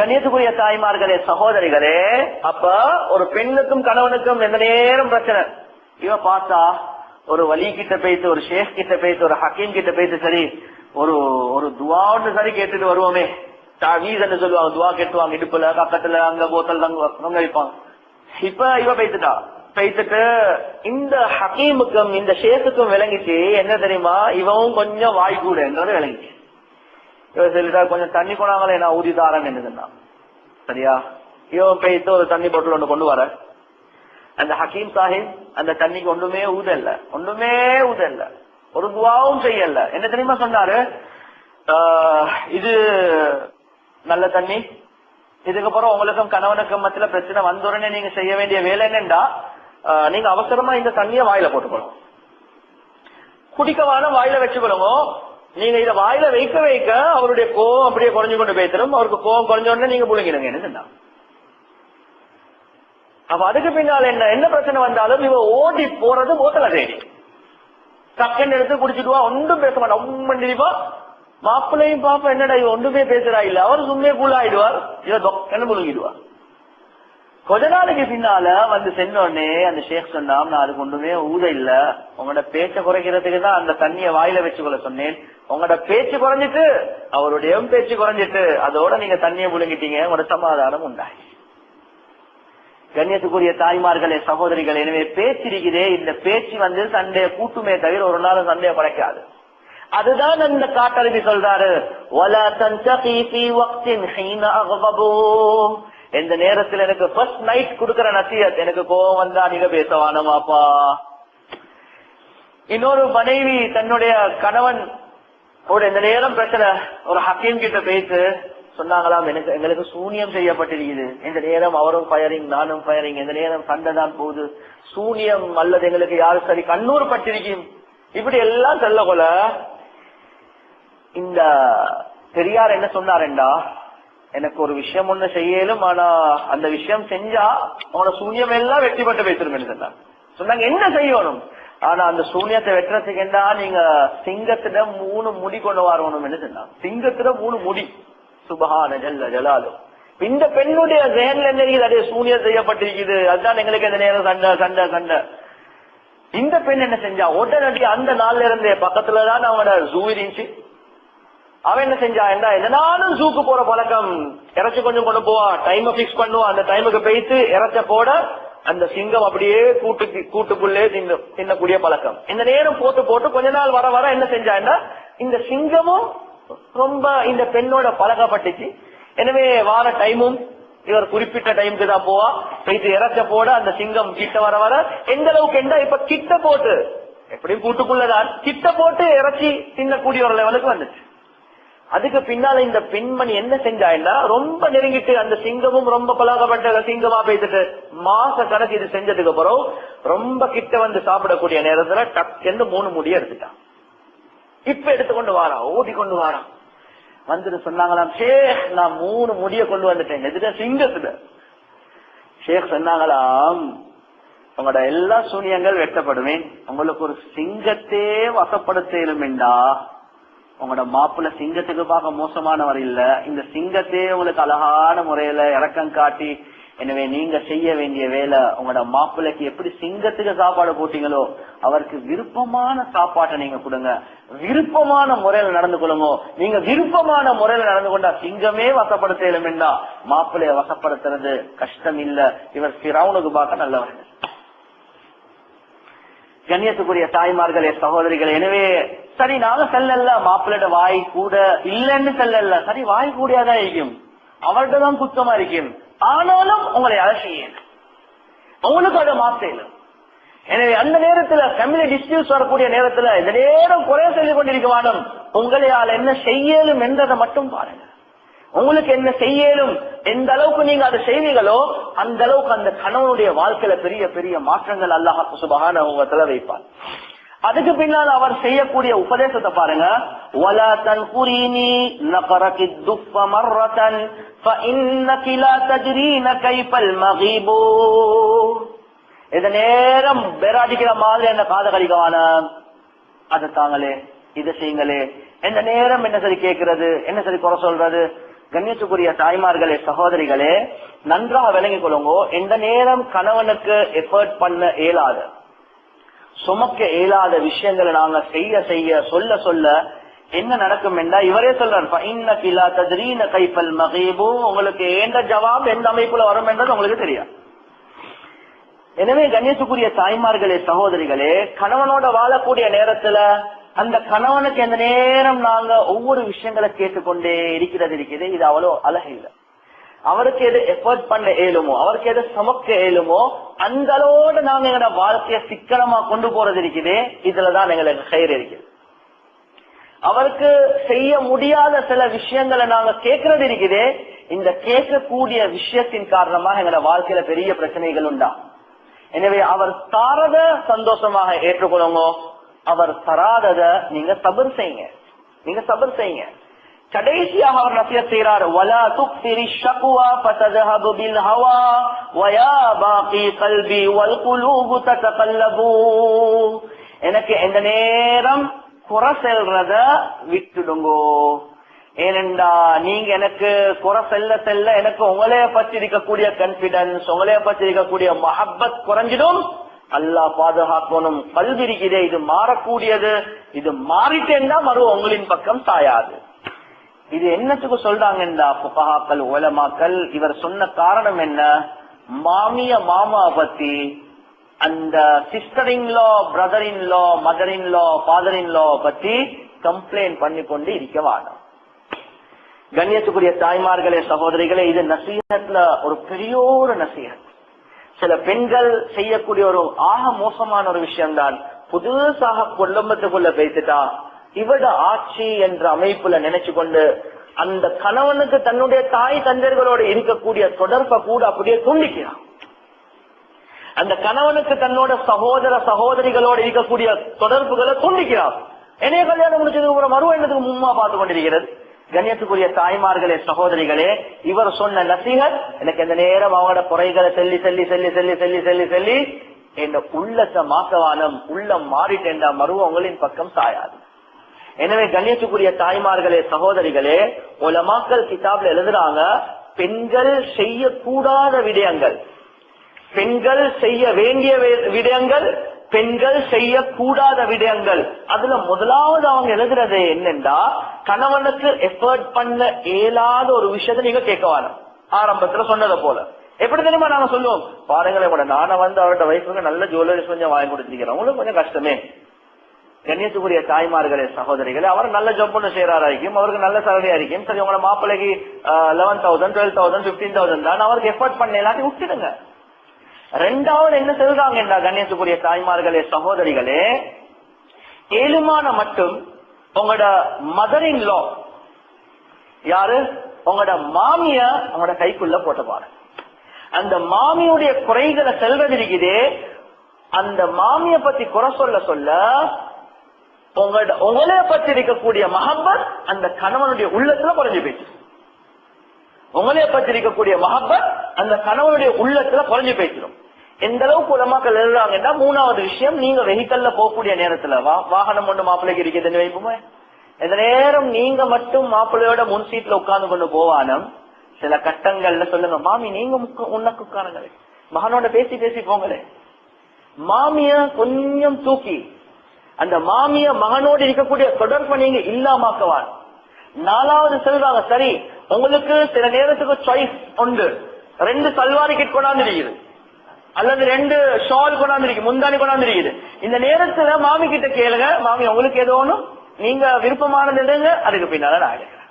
கண்ணியத்துக்குரிய தாய்மார்களே, சகோதரிகளே, அப்ப ஒரு பெண்ணுக்கும் கணவனுக்கும் எந்த நேரம் பிரச்சனை. இவ பார்த்தா ஒரு வலி கிட்ட போயிட்டு, ஒரு ஷேக் கிட்ட போயிட்டு, ஒரு ஹக்கீம் கிட்ட போயிட்டு, சரி ஒரு ஒரு துவான்னு சரி கேட்டுட்டு வருவோமே, தாவீஸ்ன்னு சொல்லுவாங்க, துவா கேட்டுவாங்க, இடுப்புல பக்கத்துல அங்க போத்தல் அங்க வைப்பாங்க. இப்ப இவ பேத்துட்டு இந்த ஹக்கீமுக்கும் இந்த ஷேக்குக்கும் விளங்கிச்சு என்ன தெரியுமா, இவவும் கொஞ்சம் வாய் கூடன்றது விளங்கிச்சு. இவ சொல்லிட்டா கொஞ்சம் தண்ணி கொண்டாங்களே, நான் ஊதி தாரேன்னு என்னதுன்னா, சரியா? இவன் பேய்த்து ஒரு தண்ணி பாட்டில் ஒண்ணு கொண்டு வர, அந்த ஹக்கீம் சாஹிப் அந்த தண்ணிக்கு ஒன்றுமே ஊதல்ல, ஒரு துவாவும் செய்யல. என்ன தெரியுமா சொன்னாரு, இது நல்ல தண்ணி, இதுக்கப்புறம் உங்களுக்கும் கணவனுக்கும் மத்தியில பிரச்சனை வந்தோடனே நீங்க செய்ய வேண்டிய வேலை என்னண்டா, நீங்க அவசரமா இந்த தண்ணிய வாயில போட்டுக்கணும், குடிக்கவான வாயில வச்சுக்கொள்ளுங்க. நீங்க இத வாயில வைக்க வைக்க அவருடைய கோவம் அப்படியே குறைஞ்சு கொண்டு போய்த்தரும். அவருக்கு கோவம் குறைஞ்ச உடனே நீங்க புழுங்கிடுங்க. என்ன அப்ப அதுக்கு பின்னால என்ன பிரச்சனை வந்தாலும் இவ ஓடி போறது போத்தல தேடி டக்குன்னு எடுத்து குடிச்சிடுவா, ஒன்றும் பேச மாட்டா. உண்மைப்பா மாப்பிள்ளையும் பாப்பா என்னடா இவ ஒன்றுமே பேசுறா இல்ல, அவர் சும்மே கூலாயிடுவார், இவ என்ன புழுங்கிடுவார். கொஞ்ச நாளைக்கு பின்னால வந்து சென்னோடனே அந்த ஷேக் சொன்னா, நான் அதுக்கு ஒன்றுமே ஊத இல்ல, உங்களோட பேச்சை குறைக்கிறதுக்கு தான் அந்த தண்ணிய வாயில வச்சுக்கொள்ள சொன்னேன். உங்களோட பேச்சு குறைஞ்சிட்டு அவருடைய பேச்சு குறைஞ்சிட்டு அதோட நீங்க தண்ணியை புழுங்கிட்டீங்க, உங்களோட சமாதானம் உண்டாய். கண்ணியத்துக்குரிய தாய்மார்களே, சகோதரிகள், எனவே பேச்சிருக்கிறே, இந்த பேச்சு வந்து சண்டைய கூட்டுமே தவிர ஒரு நாள் சண்டைய குறைக்காது. அதுதான் அந்த காட்டறிவி சொல்றாரு, எந்த நேரத்தில் எனக்கு ஃபர்ஸ்ட் நைட் கொடுக்கிற நசியத், எனக்கு கோவம் வந்தா நீங்க பேசவானமாப்பா. இன்னொரு மனைவி தன்னுடைய கணவன் இந்த நேரம் பிரச்சனை, ஒரு ஹக்கீம் கிட்ட பேசு சொன்னாங்களாம், எங்களுக்கு சூனியம் செய்யப்பட்டிருக்குது, இந்த நேரம் அவரும் ஃபயரிங் நானும் ஃபயரிங், இந்த நேரம் சண்டை தான் போகுது, சூனியம் அல்லது எங்களுக்கு யாரு சரி கண்ணூர் பட்டிருக்கும், இப்படி எல்லாம் சொல்ல கொள்ள இந்த பெரியார் என்ன சொன்னாருண்டா, எனக்கு ஒரு விஷயம் ஒண்ணு செய்யலும், ஆனா அந்த விஷயம் செஞ்சா அவனோட சூன்யம் எல்லாம் வெற்றி பெற்று வைத்திருமே சொன்னாங்க. என்ன செய்யணும், ஆனா அந்த சூன்யத்தை வெட்டுறதுக்கு என்ன, நீங்க சிங்கத்திட 3 முடி கொண்டு வரணும் சொன்னாங்க. சிங்கத்திட 3 முடி, சுபஹான ஜல்ல ஜலாலு. இந்த பெண்ணுடைய ஜெயன்ல என்ன இருக்குது, அதே சூன்யம் செய்யப்பட்டிருக்குது, அதுதான் எங்களுக்கு இந்த நேரம் சண்டை. இந்த பெண் என்ன செஞ்சா, உடனடி அந்த நாள்ல இருந்தே பக்கத்துலதான் அவனோட ஜூ இருந்துச்சு. அவன் என்ன செஞ்சா, எதனாலும் ஜூக்கு போற பழக்கம், இறைச்சி கொஞ்சம் கொண்டு போவா, டைம் பிக்ஸ் பண்ணுவா, அந்த டைமுக்கு போயிட்டு இறைச்ச போட அந்த சிங்கம் அப்படியே கூட்டுக்குள்ளே தின்னக்கூடிய பழக்கம். இந்த நேரம் போட்டு கொஞ்ச நாள் வர வர என்ன செஞ்சா, இந்த சிங்கமும் ரொம்ப இந்த பெண்ணோட பழக்கப்பட்டுச்சு. எனவே வார டைமும் இவர் குறிப்பிட்ட டைமுக்கு தான் போவா, போயிட்டு இறைச்ச போட அந்த சிங்கம் கிட்ட வர வர எந்த அளவுக்கு இப்ப கிட்ட போட்டு, எப்படியும் கூட்டுக்குள்ளதான் கிட்ட போட்டு இறைச்சி தின்னக்கூடிய ஒரு லெவலுக்கு வந்துச்சு. அதுக்கு பின்னால இந்த பெண்மணி என்ன செஞ்சா, ரொம்ப நெருங்கிட்டு அந்த சிங்கமும் ரொம்ப பழகப்பட்ட சிங்கமா பேசிட்டு மாச கணக்கு இது செஞ்சதுக்கு அப்புறம் ரொம்ப கிட்ட வந்து சாப்பிடக்கூடிய நேரத்துல டக்குன்னு 3 முடிய எடுத்துட்டான். இப்ப எடுத்துக்கொண்டு வாரான், ஓடி கொண்டு வாரான். வந்துட்டு சொன்னாங்களாம், ஷேக் நான் 3 முடிய கொண்டு வந்துட்டேன், எதுக்கு சிங்கத்துல. ஷேக் சொன்னாங்களாம், உங்களோட எல்லா சூனியங்கள் வெட்டப்படுவேன், உங்களுக்கு ஒரு சிங்கத்தே வசப்படுத்தா, உங்களோட மாப்பிள்ள சிங்கத்துக்கு பார்க்க மோசமானவர் இல்ல, இந்த சிங்கத்தையே உங்களுக்கு அழகான முறையில இறக்கம் காட்டி, எனவே நீங்க செய்ய வேண்டிய வேலை, உங்களோட மாப்பிள்ளைக்கு எப்படி சிங்கத்துக்கு சாப்பாடு போட்டீங்களோ அவருக்கு விருப்பமான சாப்பாட்டை நீங்க கொடுங்க, விருப்பமான முறையில நடந்து கொள்ளுங்க. நீங்க விருப்பமான முறையில நடந்து கொண்டா சிங்கமே வசப்படுத்தா, மாப்பிள்ளைய வசப்படுத்துறது கஷ்டம் இல்ல. இவர் ஃபிரௌனுக்கு பார்க்க நல்லவர். கண்ணியத்துக்குரிய தாய்மார்களே, சகோதரிகள், எனவே சரி நாங்க செல்லல, மாப்பிள்ளோட வாய் கூட இல்லன்னு செல்லல, சரி வாய் கூடியாதான் இருக்கும், அவர்கிட்ட தான் குத்தமா இருக்கும், ஆனாலும் உங்களை அலட்சியம், உங்களுக்கு அதை மாற்ற. எனவே அந்த நேரத்துல ஃபேமிலி டிஸ்பியூட்ஸ் வரக்கூடிய நேரத்துல இந்த நேரம் குறை செய்து கொண்டிருக்க வேணும். உங்களையால் என்ன செய்யலும் என்றதை மட்டும் பாருங்க. உங்களுக்கு என்ன செய்யலும், எந்த அளவுக்கு நீங்க அதை செய்வீங்களோ அந்த அளவுக்கு அந்த கணவனுடைய வாழ்க்கையில பெரிய பெரிய மாற்றங்கள் அல்லாஹ் சுப்ஹானஹு வ தஆலா வைப்பார். அதுக்கு பின்னால் அவர் செய்யக்கூடிய உபதேசத்தை பாருங்க. வலா தன்குரினி நகரகித் துஃப மர்ரதன் ஃபஇன்னகி லா தஜ்ரீன கைஃபல் மகீபு. இந்த நேரம் பேராடிக்கிற மாதிரி என்ன காத கழிக்கவான, அதை தாங்களே இதை செய்யுங்களே, இந்த நேரம் என்ன சரி கேட்கறது, என்ன சரி குறை சொல்றது, கண்ணியத்துக்குரிய தாய்மார்களே சகோதரிகளே, நன்றாக விளங்கிக் கொள்ளுங்கோ. எந்த நேரம் கணவனுக்கு எஃபர்ட் பண்ண இயலாது, சுமக்க இயலாத விஷயங்களை நாங்க செய்ய செய்ய சொல்ல சொல்ல என்ன நடக்கும் என்றா, இவரே சொல்றார், உங்களுக்கு எந்த ஜவாப் எந்த அமைப்புல வரும் என்றது உங்களுக்கு தெரியாது. எனவே கண்ணியத்துக்குரிய தாய்மார்களே சகோதரிகளே, கணவனோட வாழக்கூடிய நேரத்துல அந்த கணவனுக்கு எந்த நேரம் நாங்க ஒவ்வொரு விஷயங்களை கேட்டுக்கொண்டே இருக்குது, இது அவ்வளவு அழகு இல்லை. அவருக்கு எது எஃபர்ட் பண்ண இயலுமோ, அவருக்கு எது சமக்க இயலுமோ அந்த அளவோடு நாங்க எங்களோட வாழ்க்கைய சிக்கனமா கொண்டு போறது இருக்குது. இதுலதான் எங்களுக்கு கயிறு இருக்குது. அவருக்கு செய்ய முடியாத சில விஷயங்களை நாங்க கேட்கறது இருக்குது. இந்த கேட்கக்கூடிய விஷயத்தின் காரணமாக எங்களோட வாழ்க்கையில பெரிய பிரச்சனைகள் உண்டா. எனவே அவர் தாரத சந்தோஷமாக ஏற்றுக்கொள்ளுங்க, அவர் தராதத நீங்க சபர் செய்யுங்க, நீங்க சபர் செய்யுங்க. கடைசியாக அவர் நசியத் செய்கிறார், வலா துக்ஸிரி ஷக்வா ஃபதذهب بالهوى ويا باقي قلبي والقلوب تتقلب. எனக்கு இந்த நேரம் குறை செல்றத விட்டுடுங்கோ. ஏனென்றா நீங்க எனக்கு குறை செல்ல செல்ல எனக்கு உங்களைய பற்றி இருக்கக்கூடிய கான்பிடன்ஸ், உங்களைய பற்றி இருக்கக்கூடிய மஹப்பத் குறைஞ்சிடும். அல்லாஹ் பாதுகாக்கணும். கல்வி இருக்கிறே, இது மாறக்கூடியது, இது மாறிட்டேன்னா மறு உங்களின் பக்கம் சாயாது. இது என்னத்துக்கு சொல்றாங்கன்றா புகஹாக்கள் உலமாக்கள், இவர் சொன்ன காரணம் என்ன, மாமிய மாமா பத்தி அந்த sister in law, brother in law, mother in law, father in law பத்தி கம்ப்ளைண்ட் பண்ணி கொண்டு இருக்க வேண்டாம். கண்ணியத்துக்குரிய தாய்மார்களே சகோதரிகளே, இது நசீஹத்ல ஒரு பெரிய ஒரு நசீஹத். சில பெண்கள் செய்யக்கூடிய ஒரு ஆக மோசமான ஒரு விஷயம்தான், புதுசாக குடும்பத்துக்குள்ள பேசிட்டா இவட ஆட்சி என்ற அமைப்புல நினைச்சு கொண்டு அந்த கணவனுக்கு தன்னுடைய தாய் தந்தையர்களோடு இருக்கக்கூடிய தொடர்பை கூட அப்படியே துண்டிக்கிறான். அந்த கணவனுக்கு தன்னோட சகோதர சகோதரிகளோடு இருக்கக்கூடிய தொடர்புகளை துண்டிக்கிறார். என்னைய கல்யாணம் முடிச்சதுக்கு மறுவ என்னத்துக்கு மும்மா பார்த்து கொண்டிருக்கிறது. கண்ணியத்துக்குரிய தாய்மார்களே சகோதரிகளே, இவர் சொன்ன நசீஹத் எனக்கு இந்த நேரம் அவங்களோட குறைகளை சொல்லி சொல்லி சொல்லி சொல்லி சொல்லி சொல்லி சொல்லி என் உள்ளத்தை மாக்கவானம், உள்ளம் மாறிட்டேன் மறுவ உங்களின் பக்கம் சாயாது. எனவே கண்ணியத்துக்குரிய தாய்மார்களே சகோதரிகளே, உலமாக்கள் கிதாப்ல எழுதுறாங்க, பெண்கள் செய்யக்கூடாத விடயங்கள், பெண்கள் செய்ய வேண்டிய விடயங்கள், பெண்கள் செய்யக்கூடாத விடயங்கள். அதுல முதலாவது அவங்க எழுதுறது என்னன்னா, கணவனுக்கு எஃபர்ட் பண்ண இயலாத ஒரு விஷயத்த நீங்க கேட்க வேணும். ஆரம்பத்துல சொன்னதை போல எப்படி தெரியுமா நாங்க சொல்லுவோம், பாருங்களேன் கூட நானே அவரோட வயசுக்கு நல்ல ஜுவல்லரிஸ் கொஞ்சம் வாங்கி கொடுத்துருக்கிறேன், உங்களுக்கு கொஞ்சம் கஷ்டமே. கண்ணியத்துக்குரிய தாய்மார்களே சகோதரிகளே, அவர் நல்ல ஜப் ஒன்று செய்யறாரா இருக்கும், அவருக்கு நல்ல சேலரியா இருக்கும். சரி, உங்களோட மாப்பிள்ளைக்கு 11,000 12,000 15,000 தான், அவருக்கு எஃபர்ட் பண்ண எல்லாத்தையும் விட்டுடுங்க. ரெண்டாவது என்ன சொல்றாங்க என்றா, கண்ணியத்துக்குரிய தாய்மார்களே சகோதரிகளே, ஏழுமான மட்டும் உங்களோட மதர் இன் லா யாரு, உங்களோட மாமிய உங்களோட கைக்குள்ள போட்டு பாருங்க. அந்த மாமியுடைய குறைகளை செல்வது இருக்குதே, அந்த மாமிய பத்தி குறை சொல்ல சொல்ல உங்களைய பத்தி இருக்கக்கூடிய மஹப்பத் அந்த கணவனுடைய உள்ளத்துல குறைஞ்சு போயிடுச்சு. உங்களைய பத்தி இருக்கக்கூடிய மஹப்பத் அந்த கணவனுடைய உள்ளத்துல குறைஞ்சு போயிடும். எந்த அளவுக்கு உலமாக்கள் எழுதுறாங்கன்னா, மூணாவது விஷயம், நீங்க வெஹிக்கல்ல போகக்கூடிய நேரத்துல வாகனம் ஒன்று மாப்பிள்ளைக்கு இருக்குதுன்னு வைப்போமே, இந்த நேரம் நீங்க மட்டும் மாப்பிள்ளையோட முன் சீட்ல உட்கார்ந்து கொண்டு போவானம். சில கட்டங்கள்ல சொல்லுங்க, மாமி நீங்க உனக்கு உட்காருங்களே, மகனோட பேசி பேசி போங்களே. மாமிய கொஞ்சம் தூக்கி அந்த மாமிய மகனோடு இருக்கக்கூடிய தொடர்பை நீங்க இல்லாமக்குவான். நாலாவது சொல்றாங்க, சரி உங்களுக்கு சில நேரத்துக்கு சாய்ஸ் உண்டு, 2 சல்வாரி கிட் கொண்டாந்து இருக்குது அல்லது 2 ஷால் கொண்டாந்து இருக்கு, முந்தானி கொண்டாந்து இருக்குது. இந்த நேரத்துல மாமி கிட்ட கேளுங்க, மாமி உங்களுக்கு ஏதோ ஒண்ணும் நீங்க விருப்பமானது எடுங்க, அதுக்கு பின்னால நான் எடுக்கிறேன்.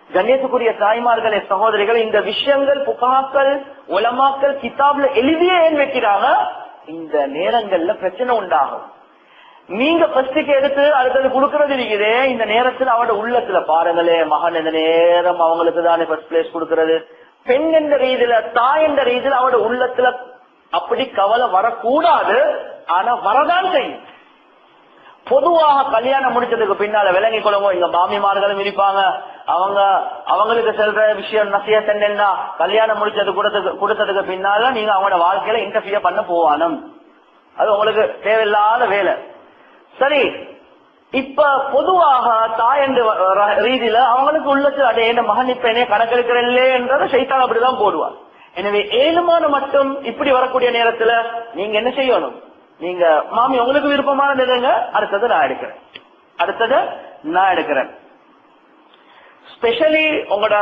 கண்ணியத்துக்குரிய தாய்மார்களே சகோதரிகள், இந்த விஷயங்கள் புகாக்கள் உலமாக்கள் கிதாப்ல எழுதியே ஏன் வைக்கிறாங்க, இந்த நேரங்கள்ல பிரச்சனை உண்டாகும். நீங்க ஃபர்ஸ்டுக்கு எடுத்து அடுத்தது கொடுக்கறது இருக்குது, இந்த நேரத்துல அவட உள்ளத்துல பாருங்களே, மகன் இந்த நேரம் அவங்களுக்கு தானே ஃபர்ஸ்ட் பிளேஸ் கொடுக்கறது. பெண் என்ற ரீதியில, தாய் என்ற ரீதியில அவட உள்ளத்துல அப்படி கவலை வரக்கூடாது, ஆனா வரதான் செய்யும். பொதுவாக கல்யாணம் முடிச்சதுக்கு பின்னால விளங்கி கொள்ளுங்க, இங்க மாமிமார்களும் இருப்பாங்க, அவங்களுக்கு செல்ற விஷயம் நசியத் என்னன்னா, கல்யாணம் முடிச்சது கொடுத்ததுக்கு பின்னால நீங்க அவங்களோட வாழ்க்கையில இன்டர்ஃபியர் பண்ண போவானும், அது உங்களுக்கு தேவையில்லாத வேலை. சரி, இப்ப பொதுவாக தாய் என்ற ரீதியில அவங்களுக்கு உள்ளத்துல அடைய என்ன மகன் இப்ப என்ன கணக்கெடுக்கிறல்லே என்றதை சைத்தான் அப்படிதான் போடுவார். எனவே ஏழுமான மட்டும் இப்படி வரக்கூடிய நேரத்துல நீங்க என்ன செய்யணும், நீங்க மாமி உங்களுக்கு விருப்பமான நிலைங்க, அடுத்தது நான் எடுக்கிறேன். ஸ்பெஷலி உங்களோட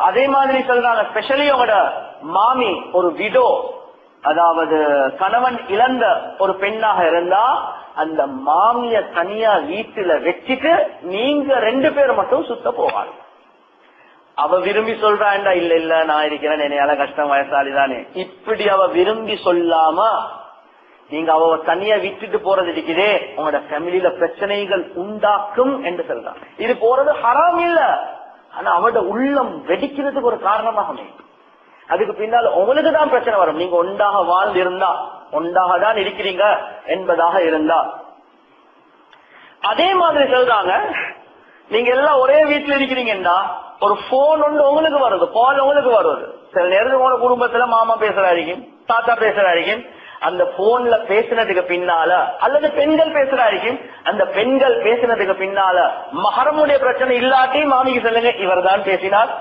அதே மாதிரி சொல்றாங்க, ஸ்பெஷலி உங்களோட மாமி ஒரு விடோ, அதாவது கணவன் இழந்த ஒரு பெண்ணாக இருந்தா அந்த மாமிய தனியா வீட்டுல வச்சுட்டு நீங்க 2 பேர் மட்டும் சுத்த போவாங்க. அவ விரும்பி சொல்றாண்டா, இல்ல நான் இருக்கிறேன், என்னையால கஷ்டம், வயசாலிதானே, இப்படி அவ விரும்பி சொல்லாம நீங்க அவ தனியா விட்டுட்டு போறது இருக்குதே உங்களோட ஃபேமிலியில பிரச்சனைகள் உண்டாக்கும் என்று சொல்றாங்க. இது போறது ஹராம் இல்ல, ஆனா அவட உள்ளம் வெடிக்கிறதுக்கு ஒரு காரணமாக அமையும். அதுக்கு பின்னால் உங்களுக்கு தான் பிரச்சனை வரும். நீங்க ஒன்றாக வாழ்ந்து இருந்தா, ஒன்றாக தான் இருக்கிறீங்க என்பதாக இருந்தா. அதே மாதிரி சொல்றாங்க, நீங்க எல்லாம் ஒரே வீட்டுல இருக்கிறீங்கன்னா ஒரு போன் ஒன்று உங்களுக்கு வருது, கால் உங்களுக்கு வருது. சில நேரத்துக்கு உங்க குடும்பத்துல மாமா பேசுறாரு, தாத்தா பேசுறாரு, அந்த போன்ல பேசினதுக்கு பின்னால அல்லது பெண்கள் பேசுறாரு, அந்த பெண்கள் பேசினதுக்கு பின்னால மஹரமுடைய பிரச்சனை இல்லாட்டி மாமிக்கு சொல்லுங்க இவர் தான் பேசினார்.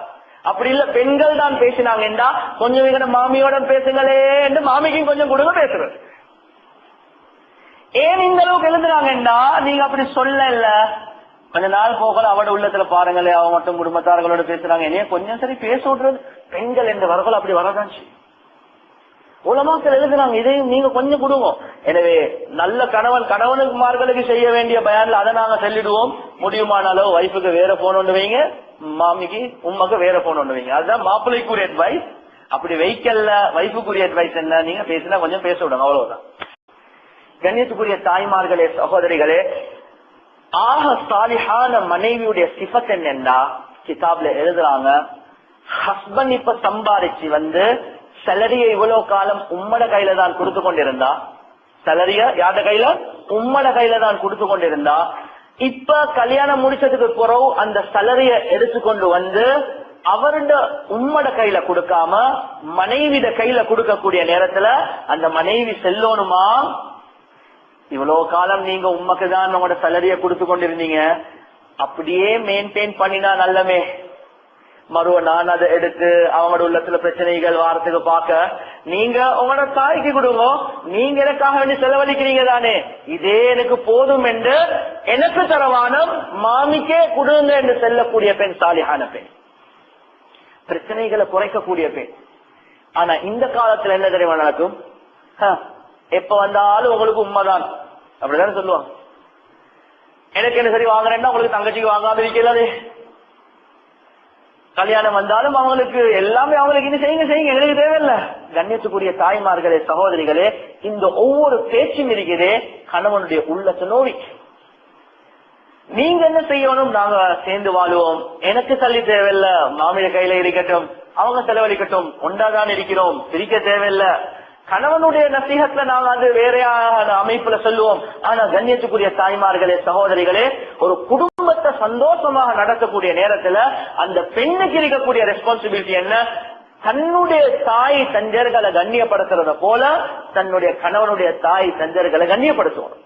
அப்படி இல்ல பெண்கள் தான் பேசினாங்கன்னா கொஞ்சம் இவங்க மாமியோட பேசுங்களே என்று மாமிக்கும் கொஞ்சம் கொடுங்க பேசுறது. ஏன் இந்த அளவுக்கு எழுதுனாங்கன்னா நீங்க அப்படி சொல்ல கொஞ்ச நாள் போகல அவட உள்ளத்துல பாருங்களே, அவ மட்டும் குடும்பத்தார்களோட பேசுறாங்க, என்னைய கொஞ்சம் சரி பேச விடுறது. பெண்கள் என்ற வரகள் அப்படி வரதான் உலமாக்கள் எழுதுறாங்க, இதையும் நீங்க கொஞ்சம் கொடுங்க. எனவே நல்ல கணவனுக்கு செய்ய வேண்டிய பயான்ல அதை நாங்க சொல்லிடுவோம். முடியுமான அளவு வைஃபுக்கு வேற போன் ஒன்று வைங்க, மாமிக்கு உமாக்கு வேற போன் ஒன்று வைங்க. அதுதான் மாப்பிள்ளைக்குரிய அட்வைஸ். அப்படி வைக்கல வைஃபுக்குரிய அட்வைஸ் என்ன, நீங்க பேசினா கொஞ்சம் பேச விடுங்க, அவ்வளவுதான். கண்ணியத்துக்குரிய தாய்மார்களே, சகோதரிகளே, ஆக சாலிஹான மனைவியுடைய சிஃபத் என்னன்னா கிதாப்ல எழுதுறாங்க, ஹஸ்பண்ட் இப்ப சம்பாரிச்சு சேலரிய இவ்வளவு காலம் உம்மட கையில தான் கொடுத்து கொண்டிருந்தா, சேலரிய யார கையில, உம்மட கையில தான் கொடுத்து கொண்டிருந்தா, இப்ப கல்யாணம் முடிச்சதுக்கு பிறகு அந்த சேலரிய எடுத்துக்கொண்டு அவருடைய உம்மட கையில கொடுக்காம மனைவிட கையில கொடுக்கக்கூடிய நேரத்துல அந்த மனைவி செல்லணுமா, இவ்வளவு காலம் நீங்க உம்மக்கு தான் உங்களோட சேலரிய கொடுத்து கொண்டிருந்தீங்க, அப்படியே மெயின்டைன் பண்ணினா நல்லமே, மறுவ நான் அதை எடுத்து அவங்களோட உள்ளத்துல பிரச்சனைகள் வாரத்துக்கு பார்க்க நீங்க உங்களோட தாய்க்கு கொடுங்க, நீங்க எனக்காக வேண்டி செலவழிக்கிறீங்க தானே, இதே எனக்கு போதும் என்று எனக்கு தரவானம் மாமிக்கே கொடுங்க என்று செல்லக்கூடிய பெண் சாலிஹான பெண், பிரச்சனைகளை குறைக்கக்கூடிய பெண். ஆனா இந்த காலத்துல என்ன தெரியுமா நடக்கும், எப்ப வந்தாலும் உங்களுக்கு உண்மைதான் அப்படிதான் சொல்லுவாங்க. எனக்கு என்ன சரி வாங்குறேன்னா உங்களுக்கு தங்கச்சிக்கு வாங்காம இருக்கலாதே, கல்யாணம் வந்தாலும் அவங்களுக்கு எல்லாமே அவங்களுக்கு இன்னும் செய்யுங்க எங்களுக்கு தேவையில்லை. கண்ணியத்துக்குரிய தாய்மார்களே, சகோதரிகளே, இந்த ஒவ்வொரு பேச்சும் இருக்குதே கணவனுடைய உள்ளத்தை நோவி. நீங்க என்ன செய்யணும், நாங்க சேர்ந்து வாழுவோம், எனக்கு தள்ளி தேவையில்லை, மாமிய கையில இருக்கட்டும், அவங்க செலவழிக்கட்டும், ஒன்றாதான் இருக்கிறோம், பிரிக்க தேவையில்லை. கணவனுடைய நசீகத்துல நாங்க அது வேறையான அமைப்புல சொல்லுவோம். ஆனா கண்ணியத்துக்குரிய தாய்மார்களே, சகோதரிகளே, ஒரு குடும்பத்தை சந்தோஷமாக நடத்தக்கூடிய நேரத்துல அந்த பெண்ணுக்கு இருக்கக்கூடிய ரெஸ்பான்சிபிலிட்டி என்ன, தன்னுடைய தாய் தஞ்சர்களை கண்ணியப்படுத்துறத போல தன்னுடைய கணவனுடைய தாய் தஞ்சர்களை கண்ணியப்படுத்தணும்,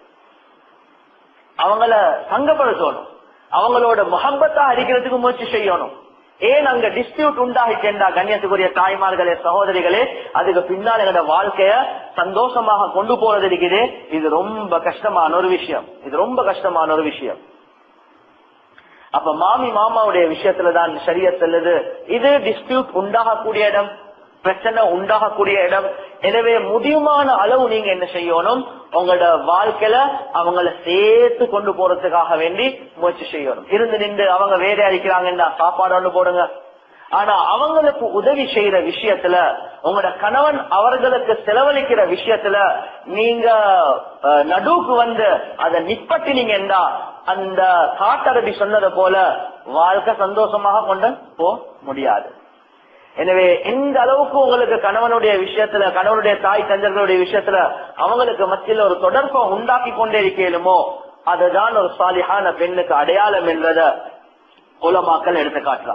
அவங்கள சங்கப்படுத்தணும், அவங்களோட முஹப்பத்தா அடிக்கிறதுக்கு முயற்சி செய்யணும். ஏன் அங்க டிஸ்பியூட் உண்டாகிட்டா கண்ணியத்துக்குரிய தாய்மார்களே, சகோதரிகளே, அதுக்கு பின்னால் எங்களோட வாழ்க்கைய சந்தோஷமாக கொண்டு போறது இருக்குது. இது ரொம்ப கஷ்டமான ஒரு விஷயம். அப்ப மாமாவுடைய விஷயத்துலதான் ஷரியத் சொல்லுது, இது டிஸ்பியூட் உண்டாகக்கூடிய இடம், பிரச்சனை உண்டாகக்கூடிய இடம். எனவே முடியுமான அளவு நீங்க என்ன செய்யணும், உங்களோட வாழ்க்கையில அவங்கள சேர்த்து கொண்டு போறதுக்காக வேண்டி முயற்சி செய்யணும். இருந்து நின்று அவங்க வேற அடிக்கிறாங்கன்னா சாப்பாடு ஒண்ணு போடுங்க. ஆனா அவங்களுக்கு உதவி செய்யற விஷயத்துல, உங்களோட கணவன் அவர்களுக்கு செலவழிக்கிற விஷயத்துல நீங்க நடுவுக்கு அதை நிப்பட்டினீங்கன்னா அந்த காட்டரபி சொன்னதை போல வாழ்க்கை சந்தோஷமாக கொண்டு போக முடியாது. எனவே எந்த அளவுக்கு உங்களுக்கு கணவனுடைய விஷயத்துல, கணவனுடைய தாய் தஞ்சர்களுடைய விஷயத்துல அவங்களுக்கு மத்தியில் ஒரு தொடர்பை உண்டாக்கி கொண்டே இருக்கலுமோ அதுதான் ஒரு சாலிஹான பெண்ணுக்கு அடையாளம் என்றத உலமாக்கள் எடுத்து காட்டுறாங்க.